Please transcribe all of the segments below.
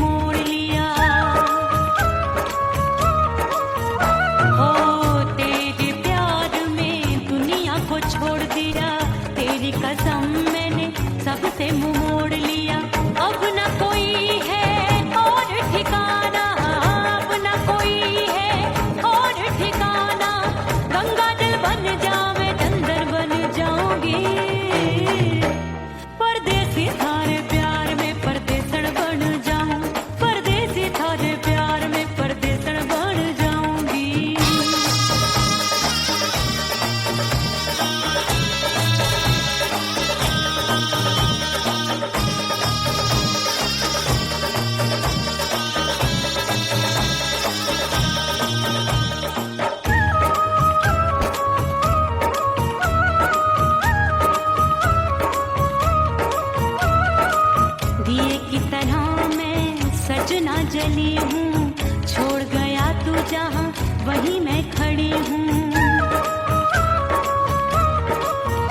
मोड़ लिया। हो तेरे प्यार में दुनिया को छोड़ दिया, तेरी कसम मैंने सबसे मुंह मोड़ लिया। अब न कोई है और ठिकाना, अब न कोई है और ठिकाना। गंगा जल बन जावे चंदन बन जाऊंगी, परदेसी थारे प्यार में परदेसन बन जाऊं, परदेसी थारे प्यार में परदेसन बन जाऊंगी। दिए की तरह मैं सजना जली हूँ, छोड़ गया तू जहाँ वहीं मैं खड़ी हूँ।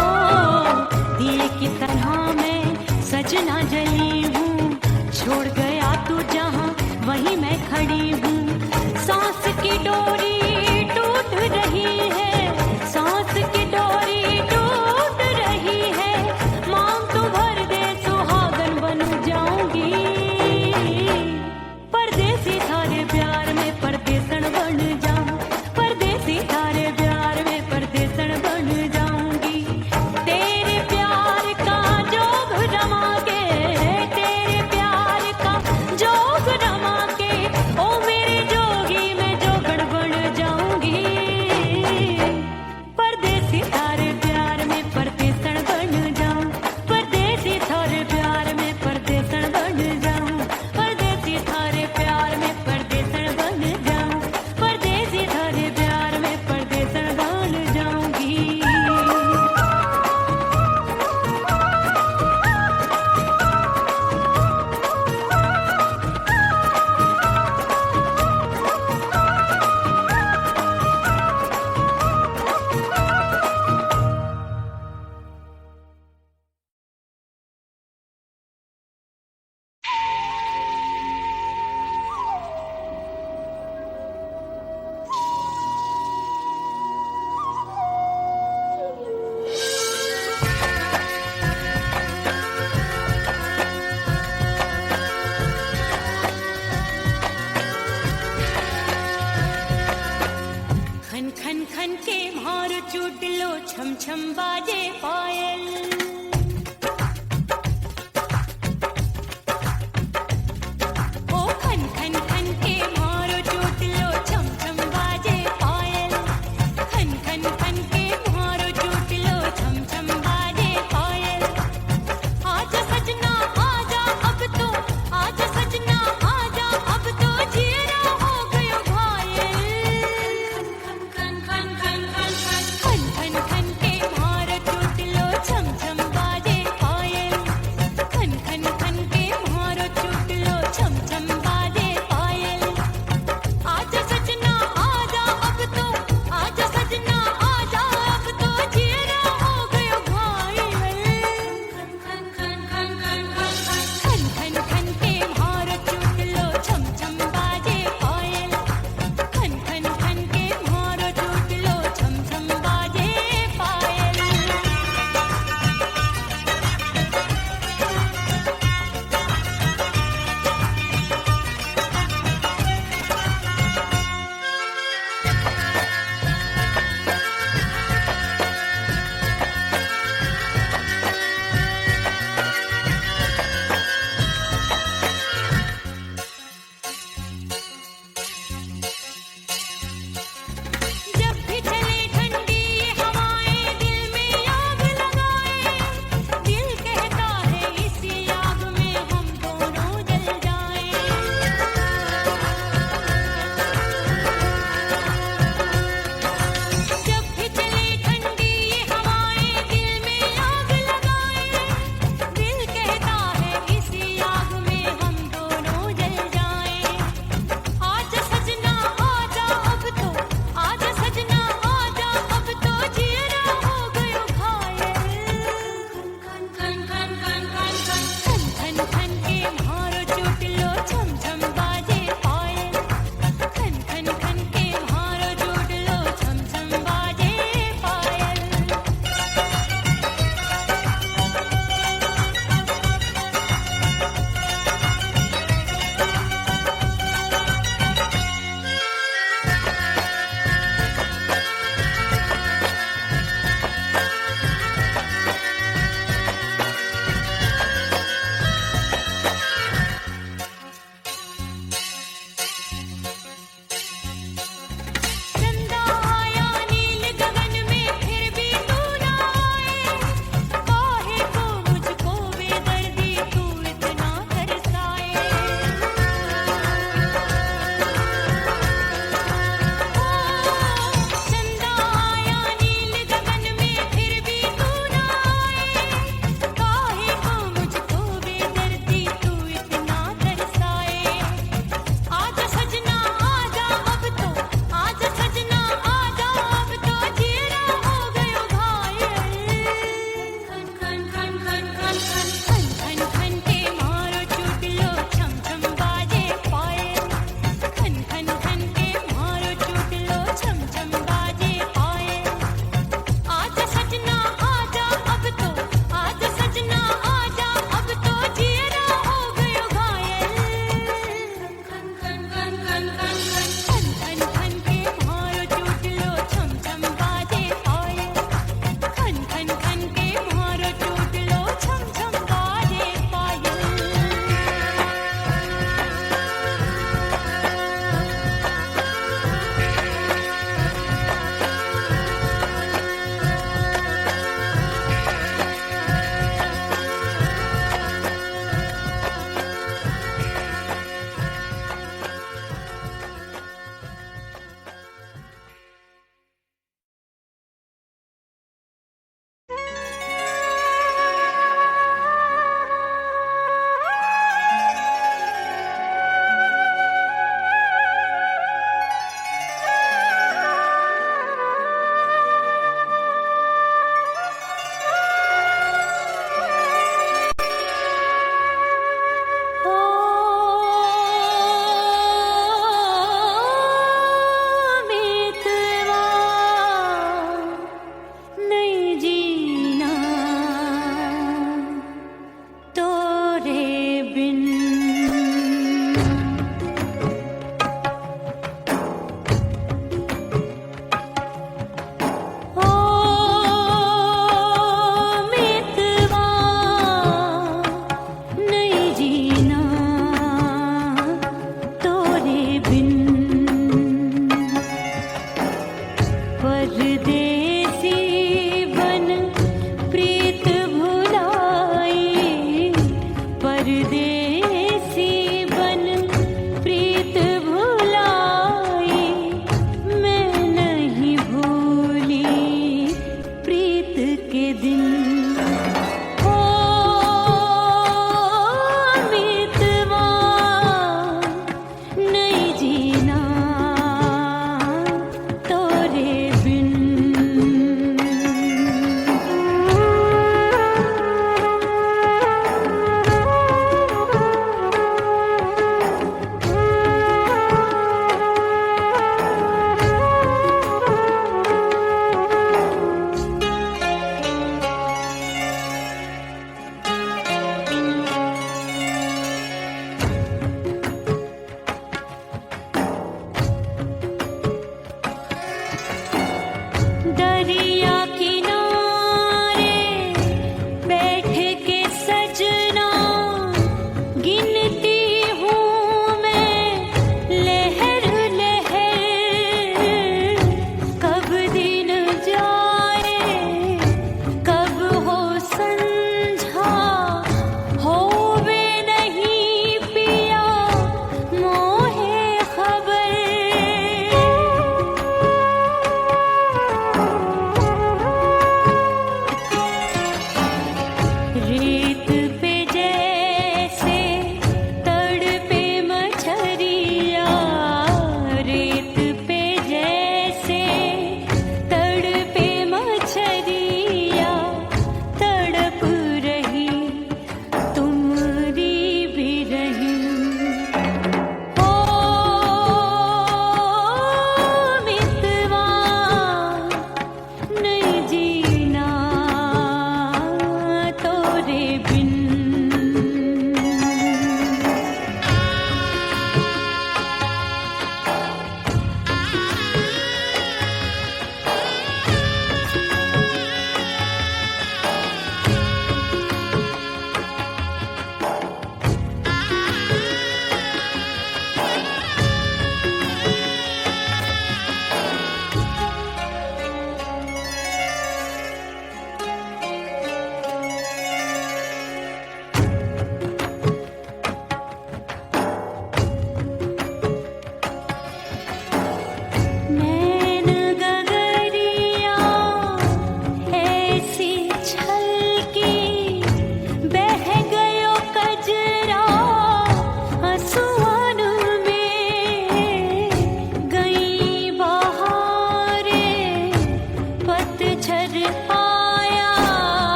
ओ दिए की तरह मैं सजना जली हूँ, छोड़ गया तू जहाँ वहीं मैं खड़ी हूँ। सांस की डोरी टूट रही है, सांस की डोरी टूट रही है। मांग तू भर दे सुहागन बन जाऊंगी, परदेसी थारे प्यार में परदेसन बन जाऊं, परदेसी थारे प्यार में परदेसन बन जाऊंगी। तेरे प्यार का जोग रमा के, तेरे प्यार का जोग रमा के, ओ मेरे जोगी मैं जोगण बन जाऊंगी, परदेसी थारे प्यार में परदेसन बन जाऊं, परदेसी थारे प्यार में परदेसन बन जाऊं, परदेसी थारे प्यार में परदेसन बन जाऊं, परदेसी थारे प्यार में परदेसन बन जाऊंगी। खन खन खन के भार चूट लो, छम छम बाजे पायल। ओ खन खन खन के भार चूट लो, छम छम बाजे पायल। खन खन खन के भार चूट लो, छम छम बाजे पायल। आजा सजना आजा अब तो, आजा सजना आजा अब तो, जीरा हो गयो घायल। खन खन खन खन खन खन खन खन के भार टूट लो,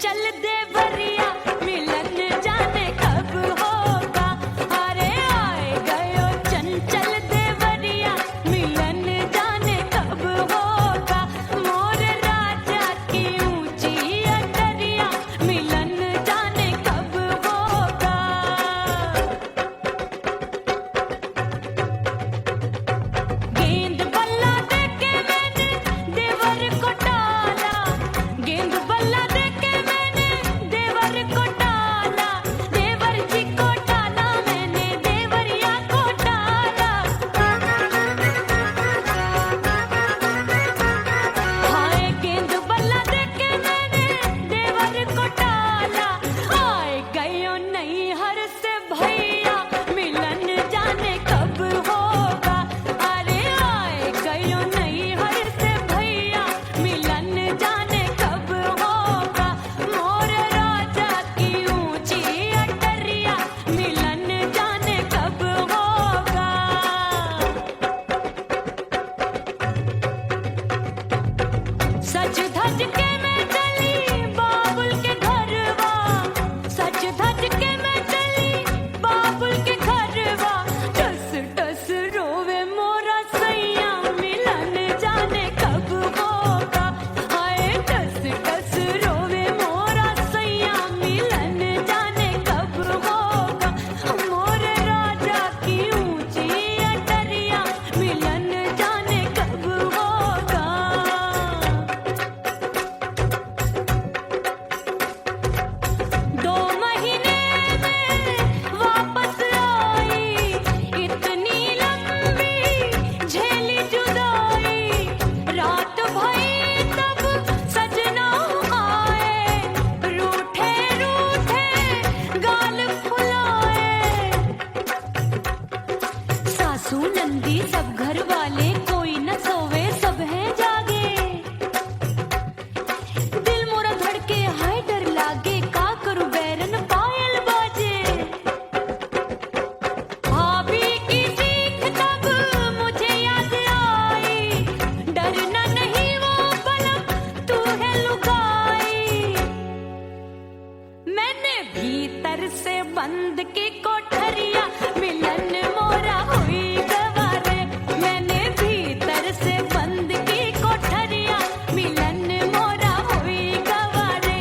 चंचल देवरिया मिलन जाने कब होगा। अरे आए गयो चंचल देवरिया मिलन जाने कब होगा। मोर राजा की ऊंची अटरिया मिलन जाने कब होगा। गेंद बल्ला देके मैंने देवर को टाला, गेंद बल्ला देके मैंने देवर को टाला, देवर जी को टाला मैंने देवरिया को टाला। हाय गेंद बल्ला देके मैंने देवर को टाला। आए गयो नैहर से भैया मिलन जाने कब होगा। अरे आए गयो नैहर से भैया मिलन जाने कब होगा। मोर राजा की ऊंची अटरिया मिलन जाने कब होगा। सज धज के मैं चली बाबुल के घरवा, सज धज के मैं चली बाबुल के घरवा। टस टस रोवे मोरा सैया मिलन जाने कब होगा। हाय टस टस रोवे मोरा सैया मिलन जाने कब होगा। मोर राजा की ऊंची अटरिया मिलन जाने कब होगा। 2 महीने में वापस आई, इतनी लंबी झेली जुदाई। रात भई तब सजना आए, रूठे रूठे गाल फुलाए। सासू नंदी सब घर वाले कोई न सोवे सब हैं जागे। दिल मोरा धड़के हाय डर लागे, का करूं बैरन पायल बाजे। भाभी की सीख तब मुझे याद आई, डरना नहीं वो बलम तू है लुगाई। मैंने भीतर से बंद की कोठरिया मिलन मोरा हुई गवारे। मैंने भीतर से बंद की कोठरिया मिलन मोरा हुई गवारे।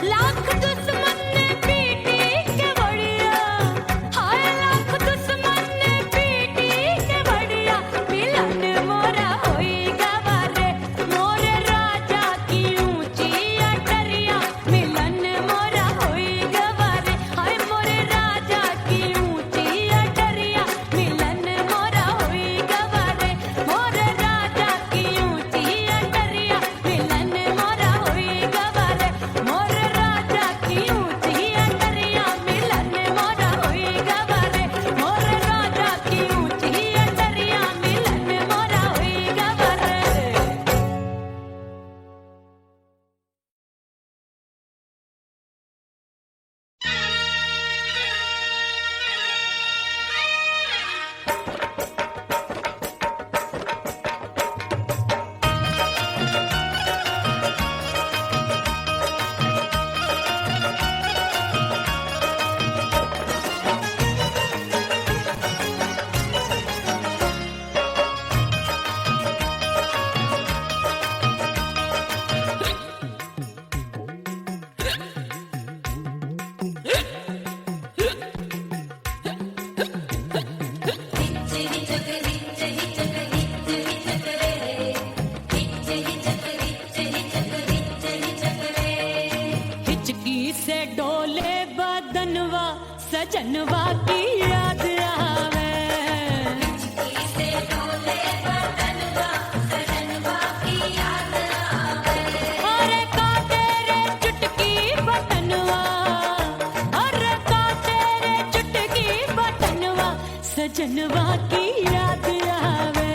लाख दुश्मन ने पीटी के बढ़िया, हाय लाख दुश्मन ने पीटी के बढ़िया मिलन मोरा हुई गवारे। मोर राजा की ऊंची अटरिया मिलन मोरा हुई गवारे। हाय मोर राजा की ऊंची अटरिया मिलन मोरा हुई गवारे। मोर राजा की ऊंची अटरिया मिलन मोरा हुई गवारे। मोर राजा की ऊंची अटरिया मिलन मोरा हुई गवारे। मोर राजा की ऊंची अटरिया मिलन मोरा हुई गवारे। हिचकी से डोले बदनवा सजनवा की याद आवे। अरे का तेरे चुटकी बटनवा, अरे का तेरे चुटकी बटनवा सजनवा की याद आवे।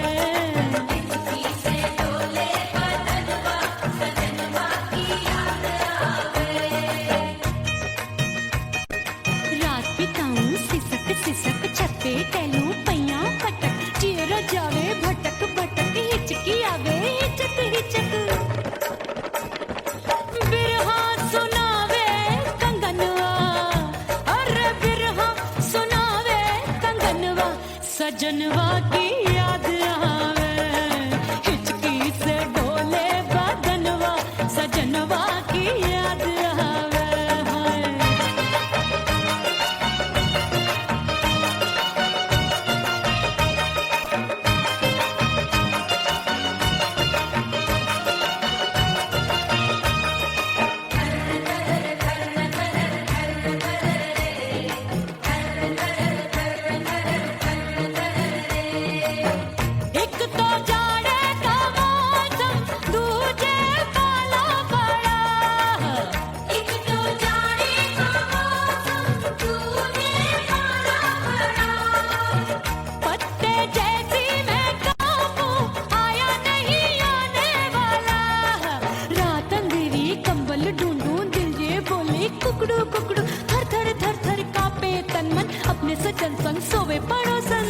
रात बिताऊं सिसक सिसक छत पे टहलूं पैया पटक, चेहरा जावे भटक भटक, हिचकी आवे हिचक हिचक। बिरहा सुनावे सजनवा की याद आवे, हिचकी से डोले बदनवा, सजनवा की याद आवे। एक तो जाड़े का मौसम, दूजे पाला पड़ा। एक तो जाड़े का मौसम, दूजे पाला पड़ा। पत्ते जैसी मैं कांपू, आया नहीं आने वाला। रात अंधेरी कंबल ढूंढूं, दिल ये बोले कुकड़ू कुकड़ू। थर थर थर थर कांपे तन मन, अपने सजन संग सोवे पड़ोसन।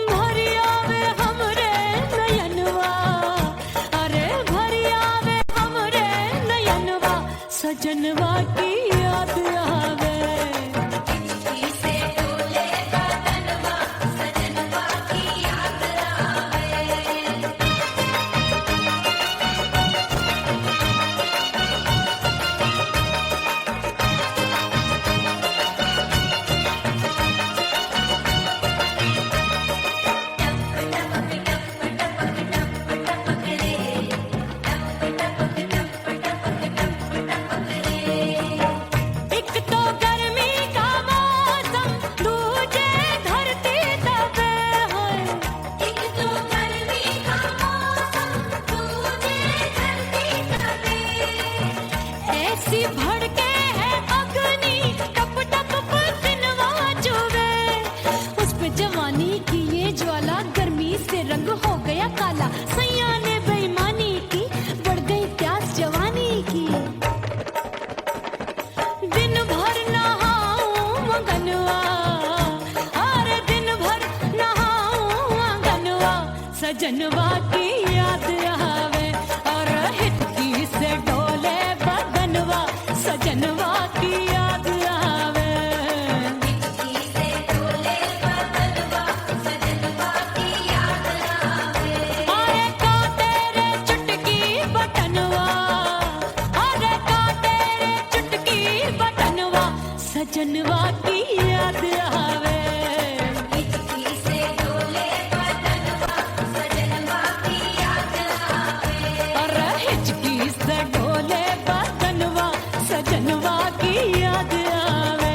भरी आवे हमरे नयनवा, अरे भरी आवे हमरे नयनवा, सजनवा की याद आवे। हिचकी से डोले बदनवा, सजनवा की याद आवे। एक तो गर्मी का मौसम, दूजे धरती तपे होए। एक तो गर्मी का मौसम, दूजे धरती तपे। ऐसी भड़के है अग्नि, टप टप पसीनवा चुभे। उस पे जवानी की ये ज्वाला, गर्मी से रंग हो गया काला। सैया ने बेईमानी की, बढ़ गई प्यास जवानी की। दिन भर नहाऊं मगनवा, अरे दिन भर नहाऊं मगनवा, सजनवा की याद आवे। और हिचकी से डोले बदनवा, सजनवा की याद आवे। हिचकी से डोले बदनवा, सजनवा की याद आवे। अरे का तेरे चुटकी बटनवा, अरे का तेरे चुटकी बटनवा, सजनवा की याद आवे। हिचकी से डोले बदनवा, सजनवा की याद आवे। अरे हिचकी से डोले बदनवा, सजनवा की याद आवे।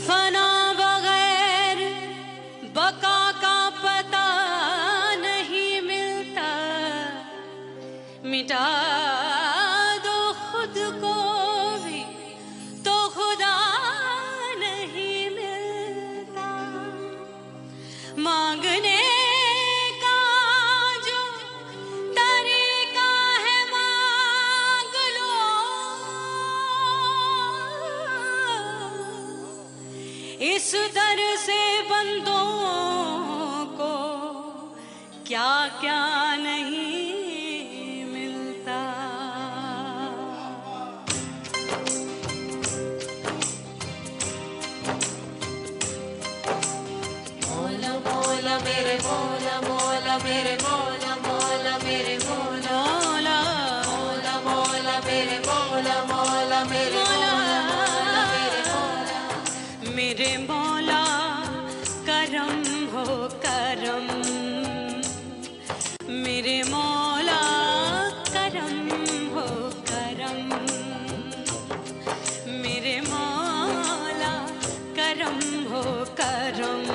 फना बगैर बका का पता नहीं मिलता, मिटा दो खुद को भी तो खुदा नहीं मिलता। मांगने का जो तरीका है मांग लो, इस दर से बंदों को क्या क्या नहीं मिलता। मौला मौला मेरे मौला, मौला मेरे मौला, मौला मेरे मौला, मौला मौला मेरे मौला, मौला मेरे मौला, मौला मेरे मौला। मेरे मौला करम हो करम, मेरे मौला करम हो करम, मेरे मौला करम हो करम।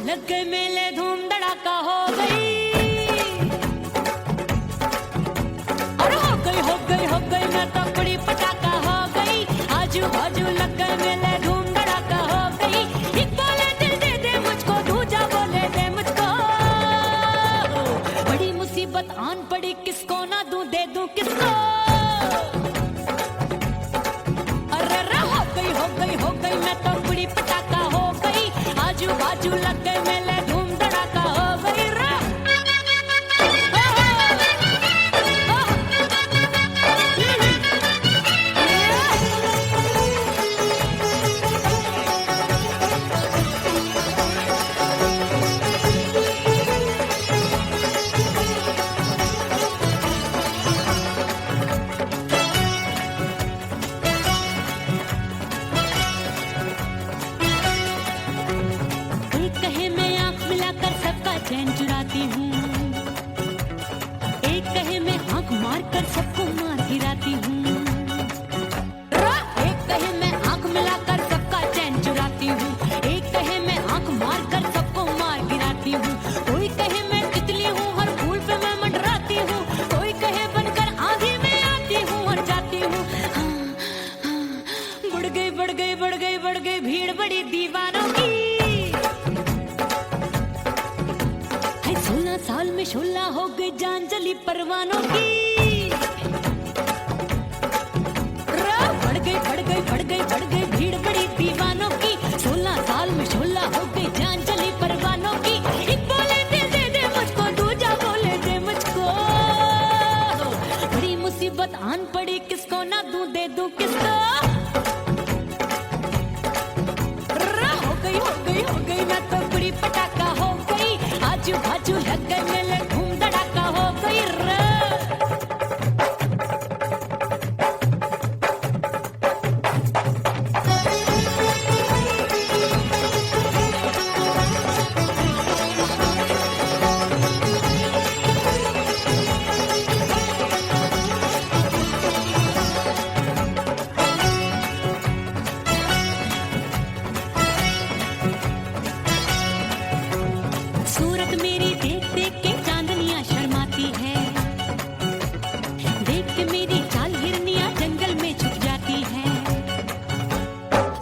लग गए मेले, धूम धड़ाका हो गई। और हो गई मैं तो बड़ी पटाखा हो गई। आजू बाजू लग गए मेले, धूम धड़ाका हो गई। एक बोले दिल दे दे मुझको, दूजा बोले दे मुझको। बड़ी मुसीबत आन पड़ी, किसको ना दूं दे दूं किसको। हो गई मैं तो बड़ी पटाखा हो गई। आजू बाजू लग गए मेले, धूम धड़ाका हो गई रा। चैन चुराती हूँ, एक कहे मैं आंख मार कर सबको मार गिराती हूँ। एक कहे मैं आंख मिलाकर सबका चैन चुराती हूँ, एक कहे मैं आंख मार कर सबको मार गिराती हूँ। कोई कहे मैं तितली हूँ, हर फूल पे मैं मंडराती हूँ। कोई कहे बनकर आंधी में आती हूँ और जाती हूँ। बढ़ गई भीड़ बड़ी दीवानों की। 16 साल में शोला हो गई, जान जली परवानों की। बढ़ गई भीड़ बड़ी दीवानों की। 16 साल में शोला हो गई, जान जली परवानों की। एक बोले दिल दे दे मुझको, दूजा बोले दे मुझको। बड़ी मुसीबत आन पड़ी, किसको ना दूं दे दूं किसको। हो गई मैं तो बड़ी पटाखा हो गई। आजू बाजू लग गए मेले, धूम धड़ाका हो गई रे। सूरत मेरी देख देख के चांदनियां शर्माती है। देख के मेरी चाल हिरनियां जंगल में छुप जाती है।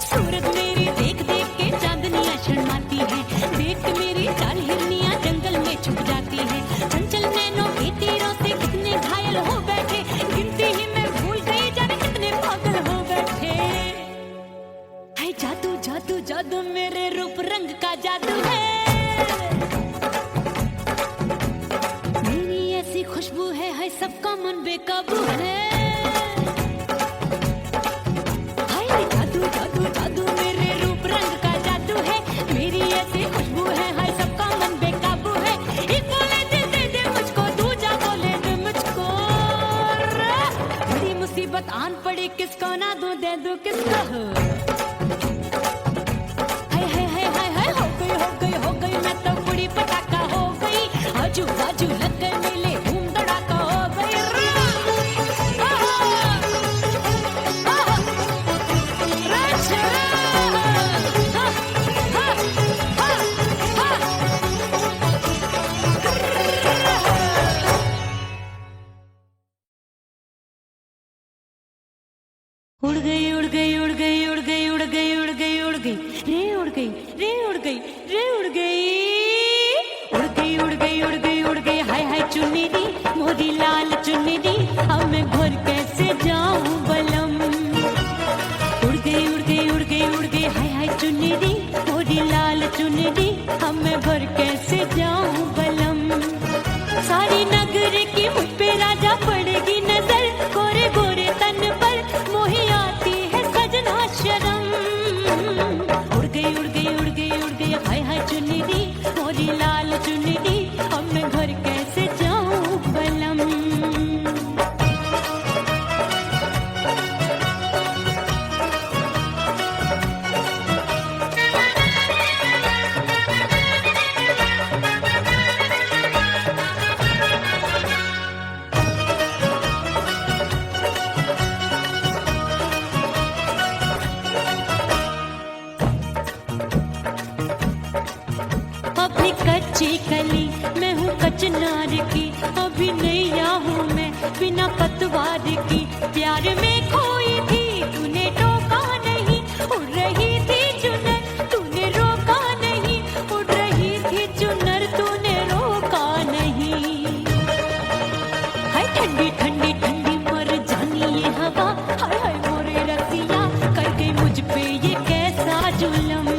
सूरत मेरी देख देख के चांदनियां शर्माती है। देख के मेरी चाल हिरनियां जंगल में छुप जाती है। चंचल नैनों के तीरों से कितने घायल हो बैठे, गिनती ही मैं भूल गई जाने कितने पागल हो बैठे। है जादू जादू जादू मेरे रूप रंग का जादू है। खुशबू है सबका मन बेकाबू है। हाय जादू जादू जादू मेरे रूप रंग का जादू है। मेरी ऐसी खुशबू है, हाय सबका मन बेकाबू है। एक बोले दिल दे दे मुझको, दूजा बोले दे मुझको। बड़ी मुसीबत आन पड़ी, किसको ना दूं दे दूं किसको। हाय हो गई मैं तो बड़ी पटाखा हो गई। आजू बाजू लग गए मेले, उड़ गई उड़ गई उड़ गई उड़ गई उड़ गई उड़ गई उड़ गई रे उड़ गई रे उड़ गई रे उड़ गई उड़ गई उड़ गई उड़ गई उड़ गई। हाय हाय चुन्नी दी मोरी लाल चुन्नी दी, अब मैं घर कैसे जाऊं बलम। उड़ गई उड़ गई उड़ गई उड़ गई हाय हाय चुन्नी दी मोरी लाल चुन्नी दी, अब मैं घर कैसे जाऊं बलम। सारी नगर की मुझ पे राजा पड़ेगी नजर, गोरे गोरे तन पर मोही आती है सजना शर्म। उड़ गई उड़ गई उड़ गई उड़ गई हाय हाय चुन्नी दी मोरी लाल चुन्नी दी, अब मैं घर कैसे जाऊं बलम। चिनार की, अभी नैया हूँ मैं बिना पतवार की। प्यार में खोई थी तूने टोका नहीं, उड़ रही थी चुनर तूने रोका नहीं, उड़ रही थी चुनर तूने रोका नहीं। हाय ठंडी ठंडी ठंडी मर जानी ये हवा, हाय हाय मोरे रसिया कर गई मुझ पे ये कैसा जुल्म।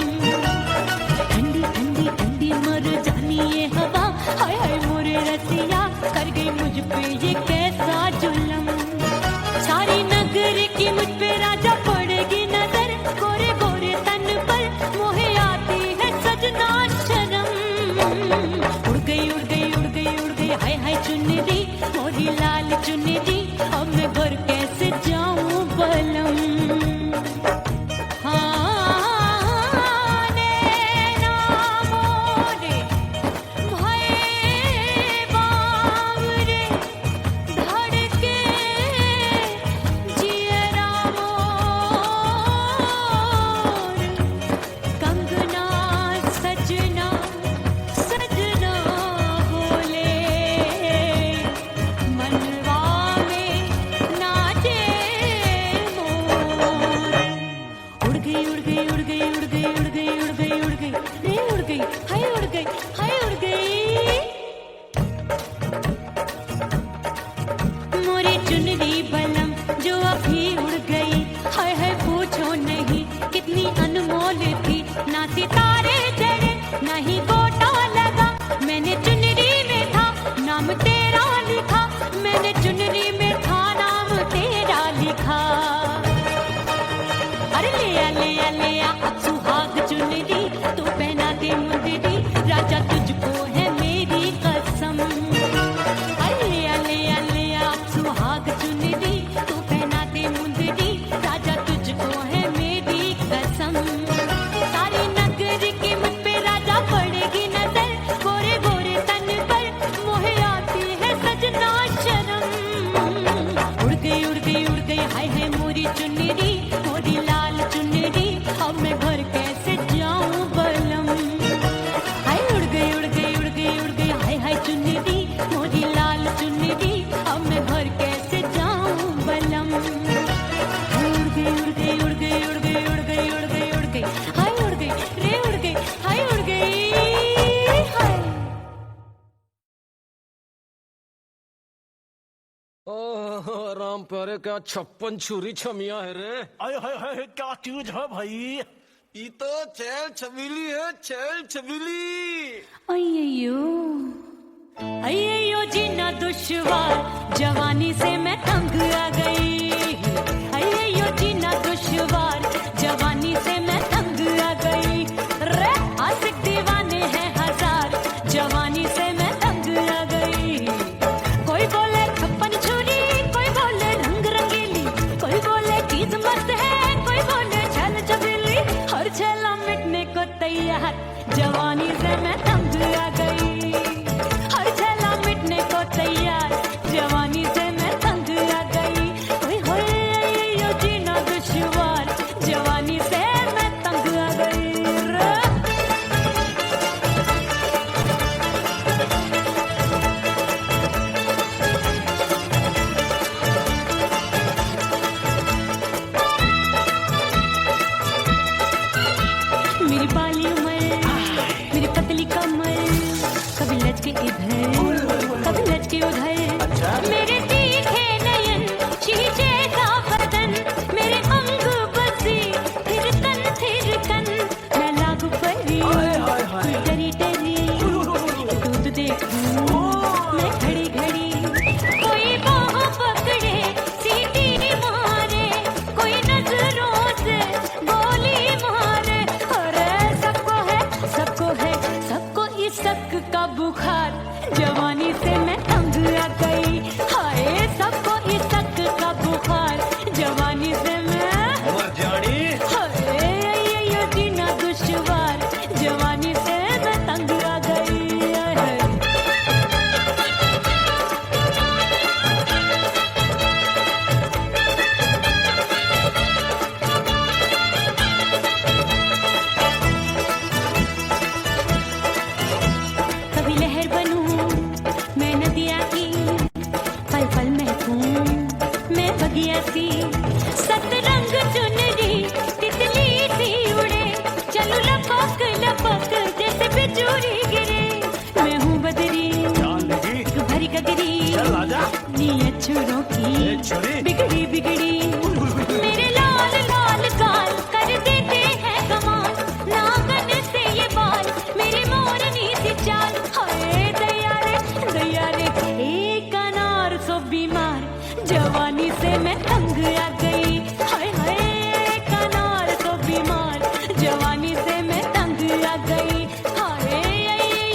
ठंडी ठंडी ठंडी मर जानी ये हवा, हाय हाय मोरे रसिया कर गई मुझ पे ये कैसा जुल्म। सारी नगर की मुझ पे राजा पड़ेगी नजर, गोरे गोरे तन पर मोहे आती है सजना शर्म। उड़ गई उड़ गई उड़ गई उड़ गई हाय हाय चुनरी मोरी लाल चुनरी, अब मैं घर कैसे जाऊं बलम। चुनरी बलम जो अभी उड़ गई, हाय हाय पूछो नहीं कितनी अनमोल थी। ना सितारे चढ़े ना ही गोटा लगा, मैंने चुनरी में था नाम तेरा लिखा, मैंने चुनरी में था नाम तेरा लिखा। अरे ले आ अब सुहाग चुनरी तू पहना दे मुंदरी, राजा तुझको है मेरी कसम। अरे ले आ सुहाग चुनरी तू पहना दे मुंदरी, राजा तुझको है मेरी कसम। सारी नगर की मुझ पे राजा पड़ेगी नजर, गोरे गोरे तन पर मोहे आती है सजना शर्म। उड़ गई उड़ गई उड़ गई हाय हाय मोरी चुनरी मोरी लाल चुनरी, अब मैं घर कैसे जाऊं बलम। हाय उड़ गई उड़ गई उड़ गई उड़ गई हाय हाय चुनरी मोरी लाल चुनरी, अब मैं घर कैसे जाऊं बलम। उड़ गई उड़ गई उड़ गई उड़ गई उड़ गई उड़ गई उड़ गई हाय उड़ गई रे उड़ गई हाय उड़ गई हाय। ओह राम प्यारे क्या 56 छुरी छमिया है रे। आय हाय हाय क्या चीज है भाई। ये तो चैल छबीली है, चैल छबीली। अय्यो जीना दुश्वार जवानी से मैं तंग आ गई। अय्यो जीना दुश्वार जवानी से मैं तंग आ गई। रे आशिक दीवाने हैं हजार, जवानी से मैं तंग आ गई। कोई बोले 56 छुरी, कोई बोले रंग रंगीली, कोई बोले चीज मस्त है, कोई बोले छल छबीली। हर छेला मिटने को तैयार, जवानी से मैं तंग आ गई। हर छेला मिटने को तैयार, जवानी से मैं तंग आ गई। कोई सी सतरंग चुनरी तितली सी उड़े चलू लपक लपक जैसे बिजूरी गिरे मैं हूँ बदरी जान लगी भरी गगरी चल आजा नीयत छुरों की छुरी बिगड़ी बिगड़ी मेरे लाल लाल गाल कर देते हैं कमाल नागन से ये बाल मेरी मोरनी सी चाल हाय दैया रे एक अनार सो बीमार जवानी से मैं तंग आ गई हाय हाय एक अनार सो बीमार जवानी से मैं तंग आ गई हाय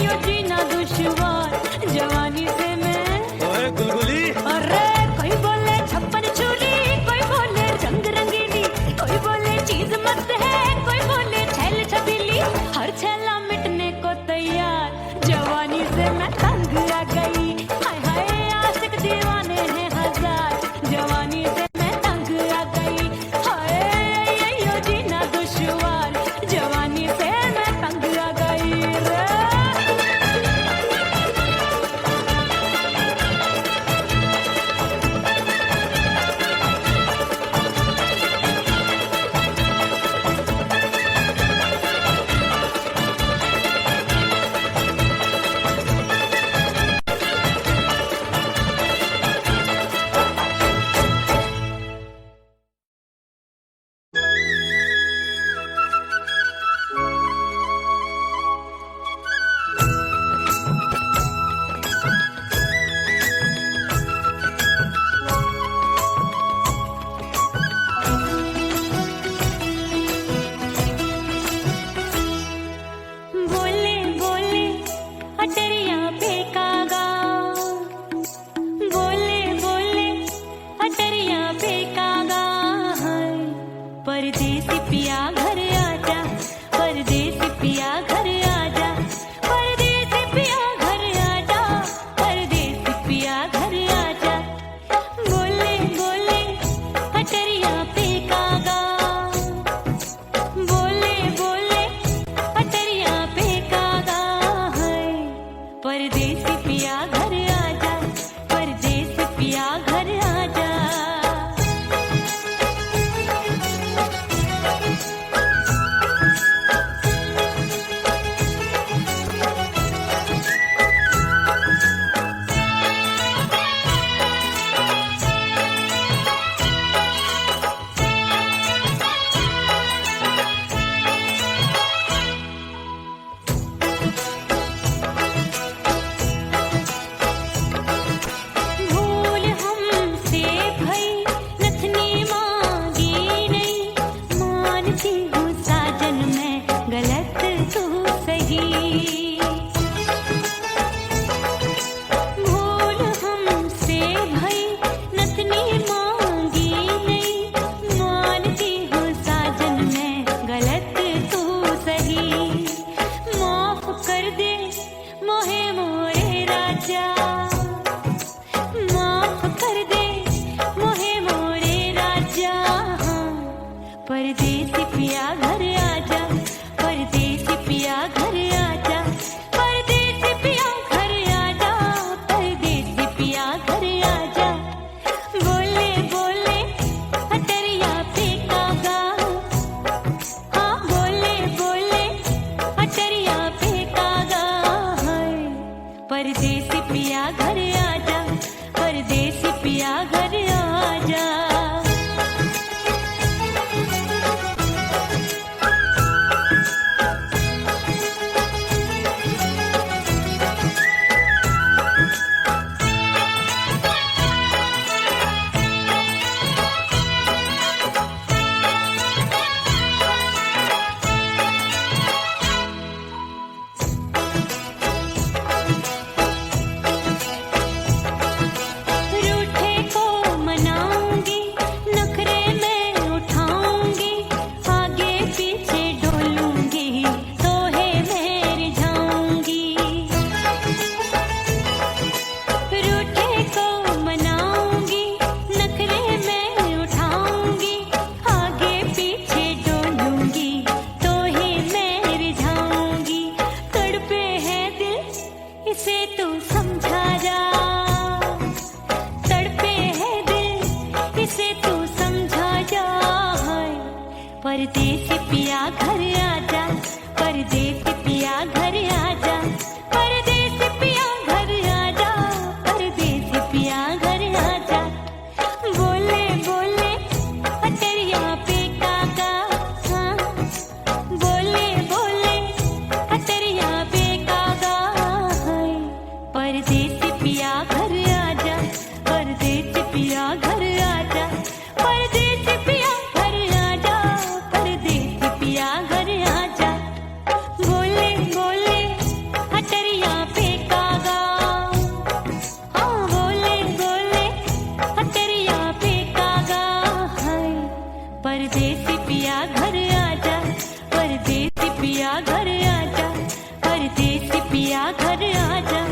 यो जीना दुश्वार जवानी से मैं ओए गुलगुली अरे कोई बोले छप्पन छुरी कोई बोले रंग रंगीली कोई बोले चीज मस्त है कोई बोले छैल छबीली हर छैला मिटने को तैयार जवानी से मैं तंग आ गई हाय हाय आशिक दीवाने हैं हजार जवानी से मैं तंग आ गई हाय यो जीना दुश्वार जवानी से मैं तंग आ गई रे बोले बोले अटरिया पे कागा बोले बोले अटरिया पे कागा है परदेसी पिया घर आजा परदेसी पिया घर आजा परदेसी पिया घर आजा परदेसी पिया घर आजा बोले बोले अटरिया पे कागा बोले बोले अटरिया पे कागा है परदेसी पिया घर आजा परदेसी पिया घर आजा भूल हमसे भई नथनी मांगी नहीं मानती हूँ साजन मैं गलत तू सही भूल हमसे भई नथनी मांगी नहीं मानती हूँ साजन मैं गलत तू सही माफ कर दे मोहे मोरे राजा माफ कर दे मोहे मोरे राजा परदेसी पिया घर आजा परदेसी पिया घर आजा परदेसी पिया घर आजा परदेसी पिया घर आजा बोले बोले अटरिया पे कागा हाँ बोले बोले अटरिया पे कागा है परदेसी पिया घर आजा परदेसी पिया घर आजा रूठे को परदेसी पिया घर आजा, परदेसी पिया घर आजा, परदेसी पिया घर आजा, परदेसी पिया घर आजा। बोले बोले अटरिया पे काका, हाँ बोले बोले अटरिया पे काका, हाय परदेसी पिया घर आजा, परदेसी पिया घर आजा, परदेसी पिया घर आजा, परदेसी पिया घर आजा। बोले बोले अटरिया पे कागा, हाँ बोले बोले अटरिया पे कागा, हाय परदेसी पिया घर आजा, परदेसी पिया घर आजा, परदेसी पिया घर आजा,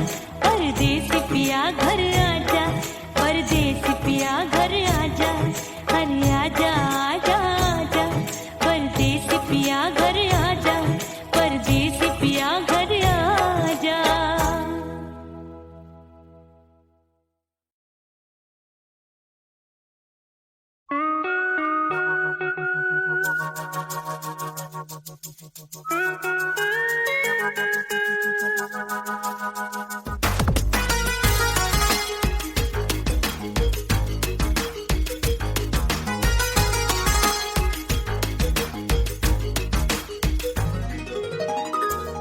परदेसी पिया घर आजा, परदेसी पिया घर आजा, अरे आजा आजा आजा, परदेसी पिया घर आजा, परदेसी पिया घर आजा।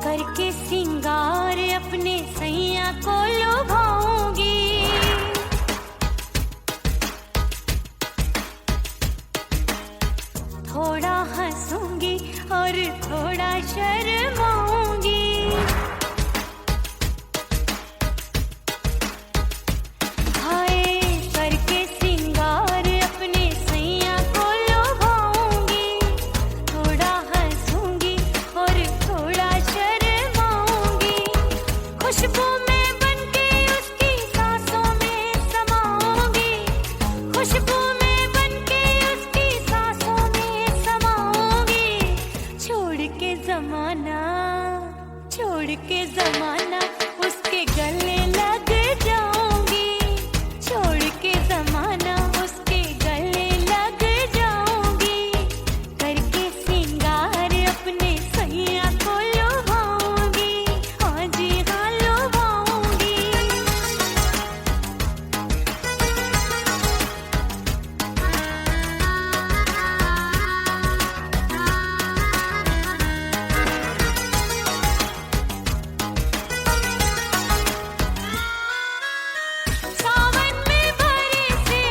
करके सिंगार अपने सैया को लुभाऊंगी, थोड़ा हंसूंगी और थोड़ा शर्माऊंगी। हाय करके सिंगार अपने सैया को लुभाऊंगी, थोड़ा हंसूंगी और थोड़ा शर्माऊंगी। खुशबू में बनके उसकी सांसों में समाऊंगी, खुशबू में बनके उसकी सांसों में समाऊंगी। छोड़ के जमाना, छोड़ के जमाना उसके गले लग जाऊंगी, छोड़ के जमाना उसके गले लग जाऊंगी। करके सिंगार अपने सैया को लुभाऊंगी, हाँ जी हाँ लुभाऊंगी। सावन में बरसे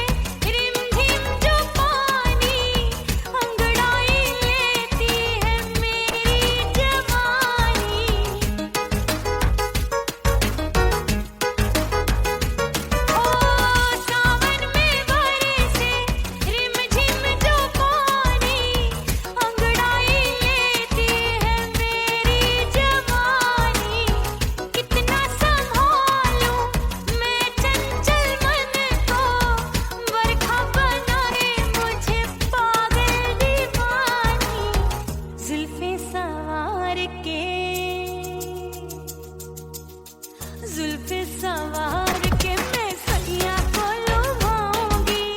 रिमझिम जो पानी, अंगड़ाई लेती है मेरी जवानी। ओ सावन में बरसे रिमझिम जो पानी, अंगड़ाई लेती है मेरी जवानी। कितना संभालूं मैं चंचल मन को, बरखा बनाए मुझे पागल दीवानी। जुल्फे सवार के, जुल्फे सवार के मैं सैया को लुभाऊंगी,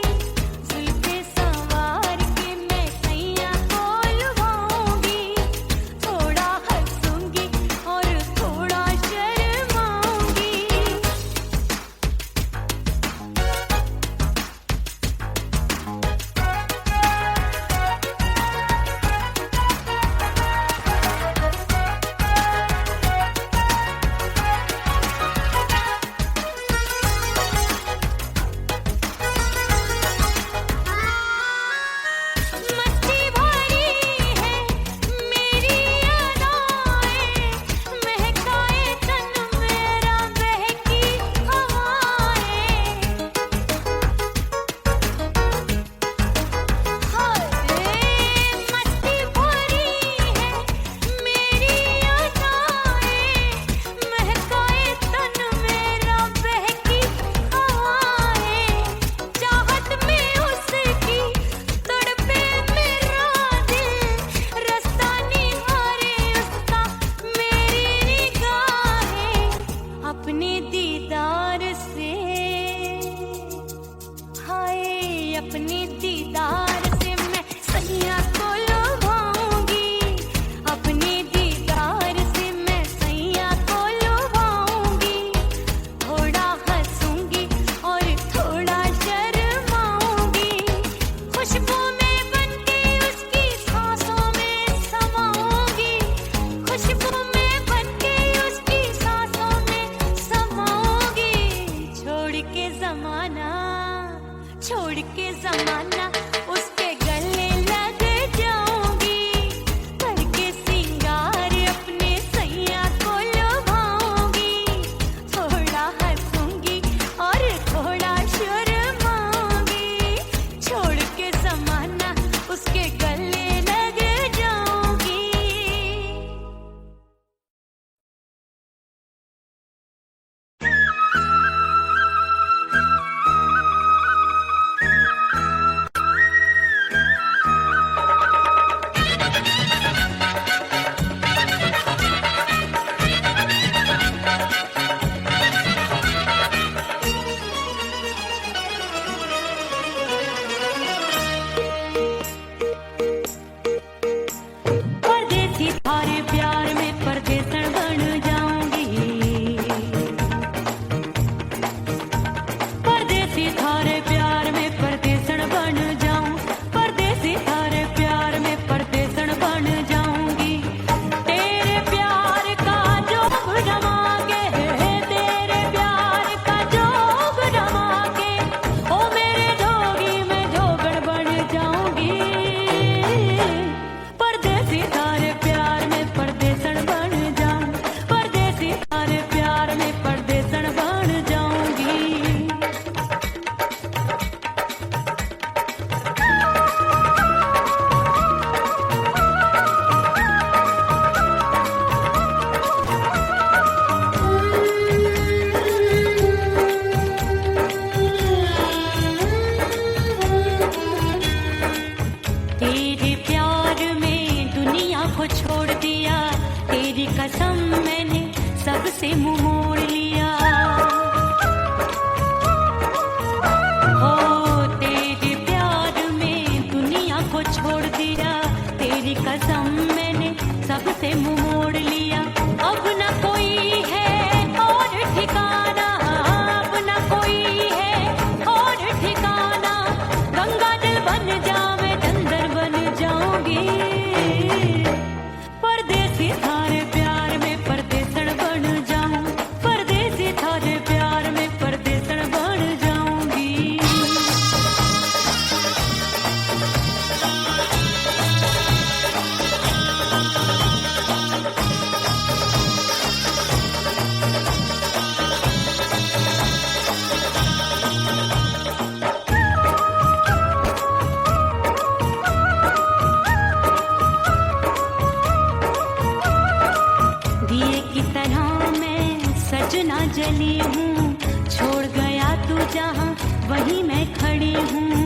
जुल्फे सवार के मैं सैया को लुभाऊंगी। थोड़ा हंसूंगी और थोड़ा शर्माऊंगी। मस्ती भरी है मेरी अदाएं, महकाए तन मेरा बहकी हवाएं। हाय मस्ती भरी है मेरी अदाएं, महकाए तन मेरा बहकी हवाएं। चाहत में उसकी तड़पे मेरा दिल, रास्ता निहारे उसका मेरी निगाहें। अपने दीदार से, हाय अपने दीदार से मैं सैया को लुभाऊंगी, जमाना, छोड़ के जमाना उसके गले लग जाऊंगी, करके सिंगार अपने सैया को लुभाऊंगी, थोड़ा हंसूंगी और थोड़ा शर्माऊंगी, छोड़ के जमाना उसके गले लग जाऊंगी। परदेसी थारे प्यार में परदेसन बन जाऊंगी, परदेसी थारे प्यार में परदेसन बन जाऊं, परदेसी थारे प्यार में परदेसन बन जाऊंगी, तेरे प्यार का जोग जमा के, तेरे प्यार का जोग जमा के, ओ मेरे जोगी में जोगड़ बन जाऊंगी, परदेसी थारे प्यार में परदेसन बन जाऊं, परदेसी थारे प्यार में परदेसन बन जाऊंगी। तेरे प्यार में दुनिया को छोड़ दिया, तेरी कसम मैंने सबसे मुंह मोड़ लिया, हो तेरे प्यार में दुनिया को छोड़ दिया, तेरी कसम मैंने सबसे मुंह मोड़ लिया, अब न कोई है और ठिकाना, अब न कोई है और ठिकाना, गंगा जल बन जावे चंदन बन जाऊंगी, परदेसी थारे प्यार में परदेसन बन जाऊं, परदेसी थारे प्यार में परदेसन बन जाऊंगी। दिए की तरह मैं सजना जली हूँ, छोड़ गया तू जहाँ वहीं मैं खड़ी हूँ,